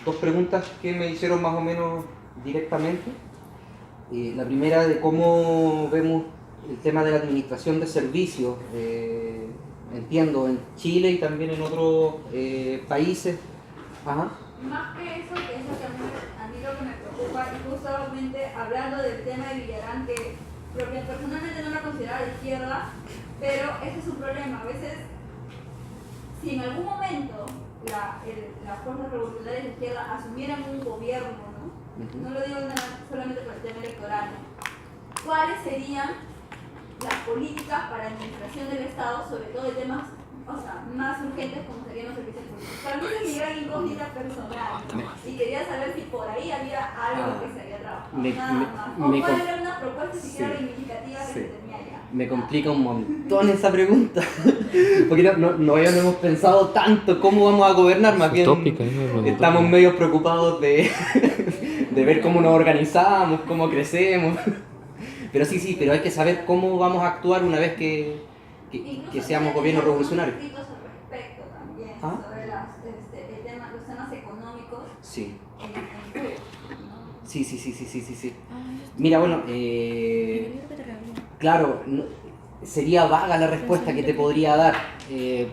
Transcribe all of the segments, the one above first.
dos preguntas que me hicieron más o menos directamente. La primera de cómo vemos el tema de la administración de servicios, entiendo, en Chile y también en otros países. Ajá. Más que eso, que es lo que a mí lo que me preocupa, y justamente hablando del tema de Villarán, que personalmente no lo consideraba de izquierda, pero ese es un problema. A veces, si en algún momento las fuerzas revolucionarias de izquierda asumieran un gobierno, ¿no? No lo digo solamente por el tema electoral, ¿cuáles serían las políticas para la administración del Estado, sobre todo de temas más urgentes como serían los servicios públicos? Para mí es mi gran incógnita personal, ¿no? Y quería saber si por ahí había algo que se había trabajado, o cuál era una propuesta siquiera reivindicativa que se tenía ya. Me complica un montón esa pregunta, porque no habíamos pensado tanto cómo vamos a gobernar, más bien estamos medio preocupados de ver cómo nos organizamos, cómo crecemos. Pero sí, pero hay que saber cómo vamos a actuar una vez que seamos gobiernos revolucionarios. Respecto también sobre los temas económicos. Sí. En Cuba, ¿no? Sí. Mira, bueno, claro, sería vaga la respuesta que te podría dar, de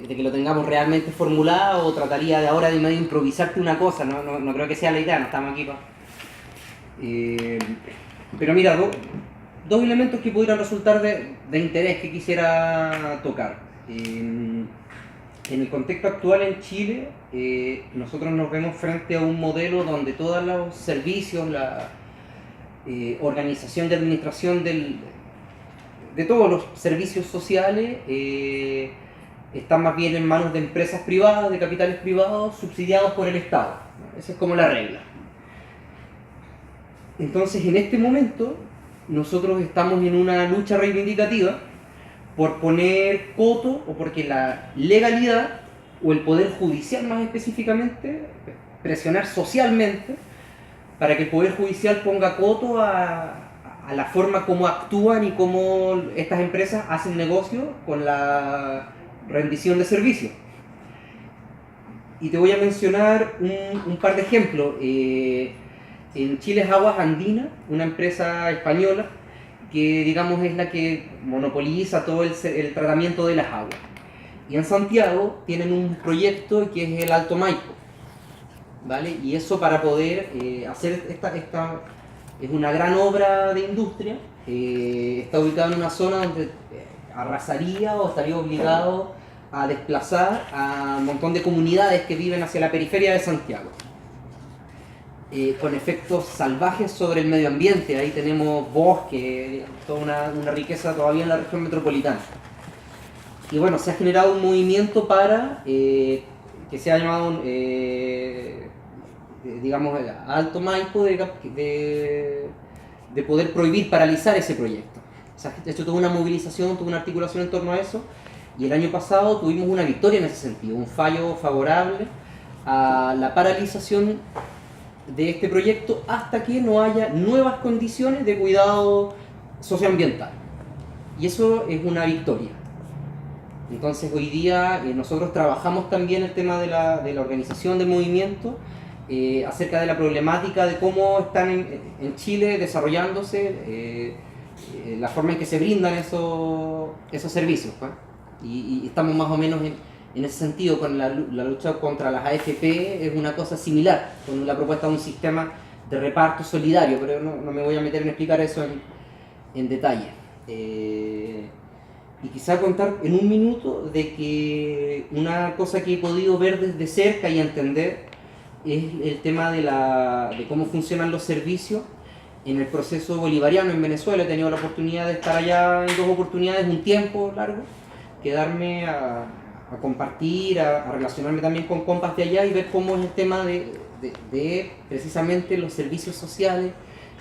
que lo tengamos realmente formulado, o trataría de ahora de medio improvisarte una cosa, no creo que sea la idea, no estamos aquí para... pero mira, dos elementos que pudieran resultar de interés que quisiera tocar. En el contexto actual en Chile, nosotros nos vemos frente a un modelo donde todos los servicios, la organización de administración de todos los servicios sociales están más bien en manos de empresas privadas, de capitales privados, subsidiados por el Estado. Esa es como la regla. Entonces, en este momento, nosotros estamos en una lucha reivindicativa por poner coto, o porque la legalidad, o el poder judicial más específicamente, presionar socialmente para que el poder judicial ponga coto a la forma como actúan y cómo estas empresas hacen negocio con la rendición de servicios. Y te voy a mencionar un par de ejemplos. En Chile es Aguas Andinas, una empresa española que, digamos, es la que monopoliza todo el tratamiento de las aguas. Y en Santiago tienen un proyecto que es el Alto Maipo, ¿vale? Y eso para poder hacer esta es una gran obra de industria, está ubicado en una zona donde arrasaría o estaría obligado a desplazar a un montón de comunidades que viven hacia la periferia de Santiago. Con efectos salvajes sobre el medio ambiente. Ahí tenemos bosque, toda una riqueza todavía en la región metropolitana. Y bueno, se ha generado un movimiento para que se ha llamado, digamos, Alto Maipo, de poder prohibir, paralizar ese proyecto. Se ha hecho toda una movilización, toda una articulación en torno a eso, y el año pasado tuvimos una victoria en ese sentido, un fallo favorable a la paralización de este proyecto hasta que no haya nuevas condiciones de cuidado socioambiental. Y eso es una victoria. Entonces hoy día nosotros trabajamos también el tema de la organización del movimiento, acerca de la problemática de cómo están en Chile desarrollándose la forma en que se brindan esos servicios, ¿pues? Y estamos más o menos en ese sentido. Con la lucha contra las AFP es una cosa similar, con la propuesta de un sistema de reparto solidario, pero no me voy a meter en explicar eso en detalle. Y quizá contar en un minuto de que una cosa que he podido ver desde cerca y entender es el tema de cómo funcionan los servicios en el proceso bolivariano en Venezuela. He tenido la oportunidad de estar allá en 2 oportunidades, un tiempo largo, quedarme a compartir, a relacionarme también con compas de allá y ver cómo es el tema de precisamente los servicios sociales,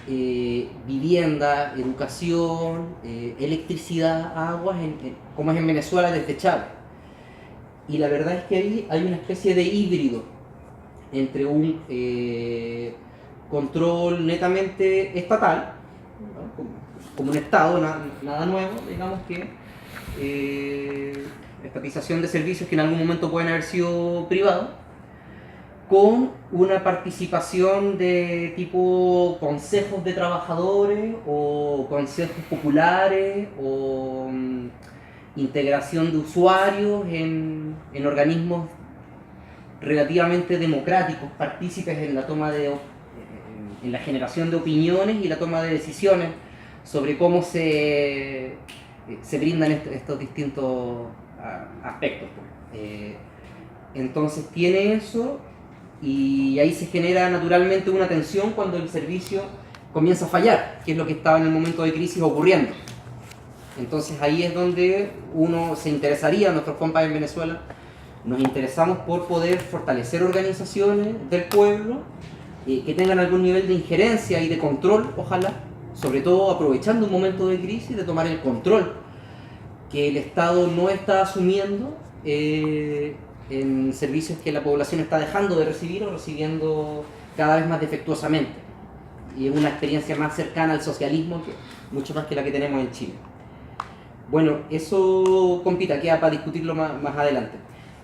vivienda, educación, electricidad, aguas, como es en Venezuela desde Chávez. Y la verdad es que ahí hay una especie de híbrido entre un control netamente estatal, ¿no? como un Estado, nada nuevo, digamos, que estatización de servicios que en algún momento pueden haber sido privados, con una participación de tipo consejos de trabajadores o consejos populares o integración de usuarios en organismos relativamente democráticos, partícipes en la toma en la generación de opiniones y la toma de decisiones sobre cómo se brindan estos distintos aspectos. Entonces tiene eso, y ahí se genera naturalmente una tensión cuando el servicio comienza a fallar, que es lo que estaba en el momento de crisis ocurriendo. Entonces ahí es donde uno se interesaría, nuestros compas en Venezuela, nos interesamos por poder fortalecer organizaciones del pueblo que tengan algún nivel de injerencia y de control, ojalá, sobre todo aprovechando un momento de crisis, de tomar el control que el Estado no está asumiendo en servicios que la población está dejando de recibir o recibiendo cada vez más defectuosamente. Y es una experiencia más cercana al socialismo, mucho más que la que tenemos en Chile. Bueno, eso, compita, queda para discutirlo más adelante.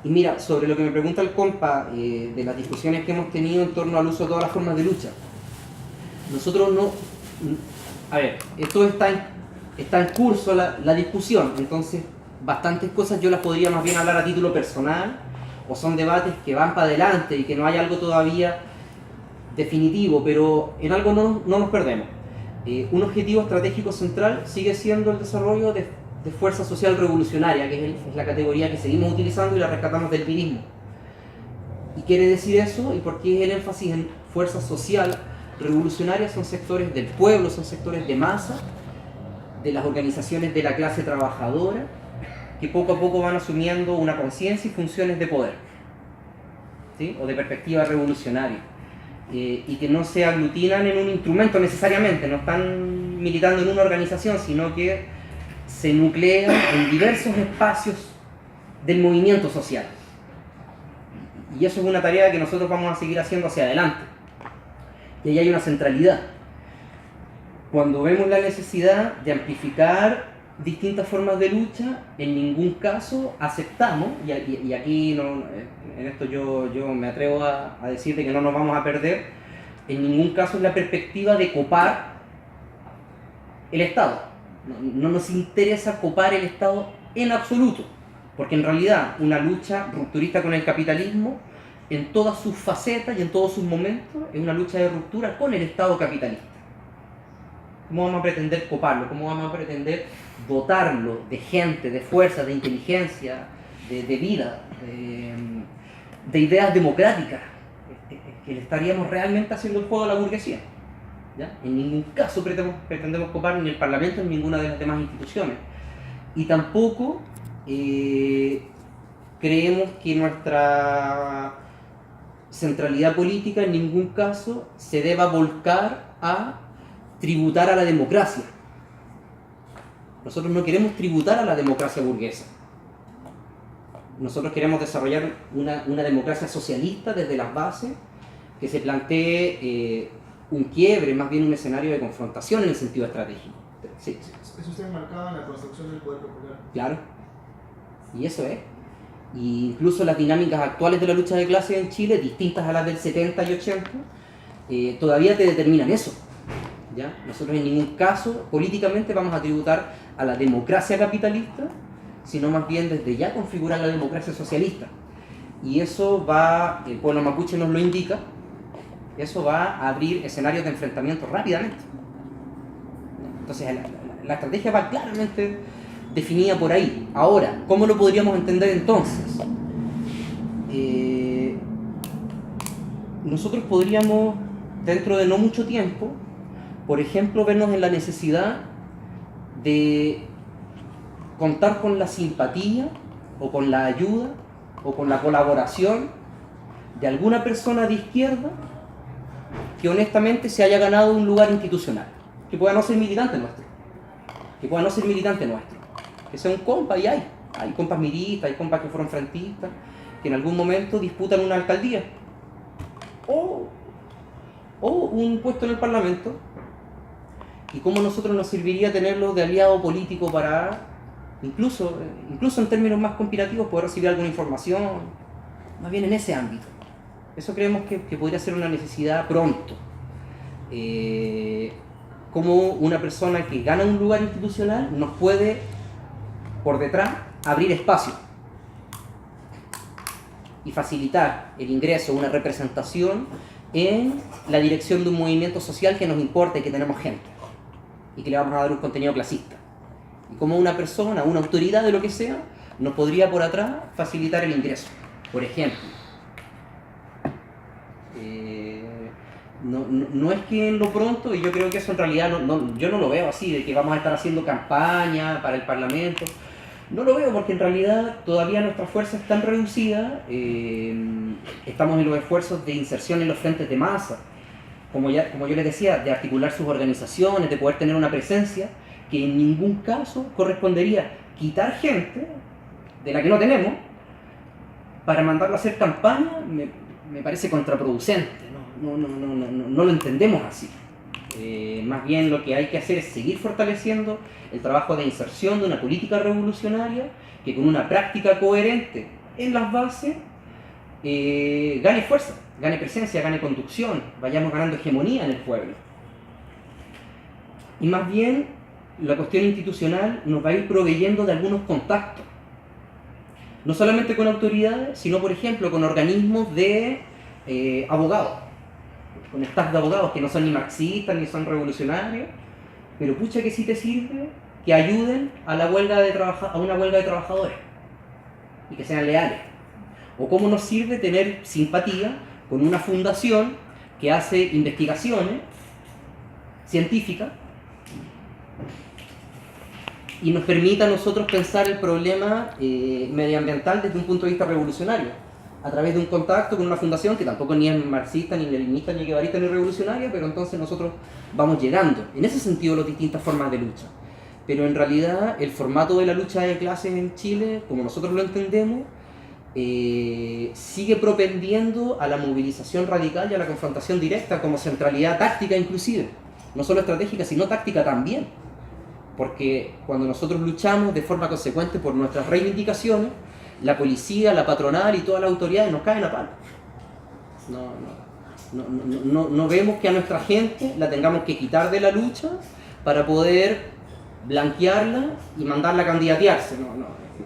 Y mira, sobre lo que me pregunta el compa de las discusiones que hemos tenido en torno al uso de todas las formas de lucha. Nosotros no... A ver, esto está en curso la discusión, entonces bastantes cosas yo las podría más bien hablar a título personal, o son debates que van para adelante y que no hay algo todavía definitivo, pero en algo no nos perdemos. Un objetivo estratégico central sigue siendo el desarrollo de fuerza social revolucionaria, que es la categoría que seguimos utilizando y la rescatamos del pirismo. ¿Y quiere decir eso? ¿Y por qué es el énfasis en fuerza social revolucionaria? Son sectores del pueblo, son sectores de masa, de las organizaciones de la clase trabajadora, que poco a poco van asumiendo una conciencia y funciones de poder, ¿sí? O de perspectiva revolucionaria, y que no se aglutinan en un instrumento necesariamente, no están militando en una organización, sino que se nuclean en diversos espacios del movimiento social. Y eso es una tarea que nosotros vamos a seguir haciendo hacia adelante. Y ahí hay una centralidad. Cuando vemos la necesidad de amplificar distintas formas de lucha, en ningún caso aceptamos, y aquí en esto yo me atrevo a decirte que no nos vamos a perder, en ningún caso es la perspectiva de copar el Estado. No nos interesa copar el Estado en absoluto, porque en realidad una lucha rupturista con el capitalismo, en todas sus facetas y en todos sus momentos, es una lucha de ruptura con el Estado capitalista. ¿Cómo vamos a pretender coparlo? ¿Cómo vamos a pretender dotarlo de gente, de fuerza, de inteligencia, de vida, de ideas democráticas? Que le estaríamos realmente haciendo el juego a la burguesía. ¿Ya? En ningún caso pretendemos copar ni el Parlamento ni ninguna de las demás instituciones. Y tampoco creemos que nuestra centralidad política en ningún caso se deba volcar a tributar a la democracia. Nosotros no queremos tributar a la democracia burguesa. Nosotros queremos desarrollar una democracia socialista desde las bases, que se plantee un quiebre, más bien un escenario de confrontación en el sentido estratégico. Sí. Eso está enmarcado en la construcción del poder popular. Claro. Y eso es. Y incluso las dinámicas actuales de la lucha de clases en Chile, distintas a las del 70 y 80, todavía te determinan eso. ¿Ya? Nosotros en ningún caso políticamente vamos a tributar a la democracia capitalista, sino más bien desde ya configurar la democracia socialista. Y eso va, el pueblo mapuche nos lo indica, eso va a abrir escenarios de enfrentamiento rápidamente. Entonces la estrategia va claramente definida por ahí. Ahora, ¿cómo lo podríamos entender entonces? Nosotros podríamos, dentro de no mucho tiempo, por ejemplo, vernos en la necesidad de contar con la simpatía o con la ayuda o con la colaboración de alguna persona de izquierda que honestamente se haya ganado un lugar institucional, que pueda no ser militante nuestro, que sea un compa, y hay compas miristas, hay compas que fueron frentistas, que en algún momento disputan una alcaldía o un puesto en el Parlamento. Y cómo a nosotros nos serviría tenerlo de aliado político para, incluso en términos más conspirativos, poder recibir alguna información, más bien en ese ámbito. Eso creemos que podría ser una necesidad pronto. Como una persona que gana un lugar institucional nos puede, por detrás, abrir espacio y facilitar el ingreso, una representación en la dirección de un movimiento social que nos importa y que tenemos gente y que le vamos a dar un contenido clasista. Y como una persona, una autoridad de lo que sea, nos podría por atrás facilitar el ingreso. Por ejemplo, no es que en lo pronto, y yo creo que eso en realidad yo no lo veo así, de que vamos a estar haciendo campaña para el Parlamento. No lo veo porque en realidad todavía nuestra fuerza es tan reducida, estamos en los esfuerzos de inserción en los frentes de masa, como yo les decía, de articular sus organizaciones, de poder tener una presencia, que en ningún caso correspondería quitar gente de la que no tenemos para mandarla a hacer campaña. Me parece contraproducente, no lo entendemos así. Más bien lo que hay que hacer es seguir fortaleciendo el trabajo de inserción de una política revolucionaria que con una práctica coherente en las bases gane fuerza, gane presencia, gane conducción, vayamos ganando hegemonía en el pueblo. Y más bien la cuestión institucional nos va a ir proveyendo de algunos contactos, no solamente con autoridades, sino por ejemplo con organismos de abogados, con staff de abogados que no son ni marxistas ni son revolucionarios, pero pucha que sí te sirve que ayuden a la huelga a una huelga de trabajadores y que sean leales. O cómo nos sirve tener simpatía con una fundación que hace investigaciones científicas y nos permita a nosotros pensar el problema medioambiental desde un punto de vista revolucionario, a través de un contacto con una fundación que tampoco ni es marxista, ni leninista, ni guevarista, ni revolucionaria, pero entonces nosotros vamos llegando. En ese sentido, las distintas formas de lucha. Pero en realidad, el formato de la lucha de clases en Chile, como nosotros lo entendemos, sigue propendiendo a la movilización radical y a la confrontación directa como centralidad táctica inclusive. No solo estratégica, sino táctica también. Porque cuando nosotros luchamos de forma consecuente por nuestras reivindicaciones, la policía, la patronal y todas las autoridades nos caen a palo. No vemos que a nuestra gente la tengamos que quitar de la lucha para poder blanquearla y mandarla a candidatearse.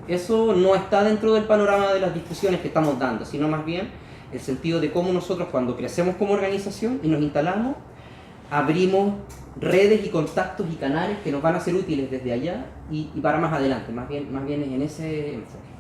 Eso no está dentro del panorama de las discusiones que estamos dando, sino más bien el sentido de cómo nosotros cuando crecemos como organización y nos instalamos, abrimos redes y contactos y canales que nos van a ser útiles desde allá y para más adelante, más bien en ese enfoque.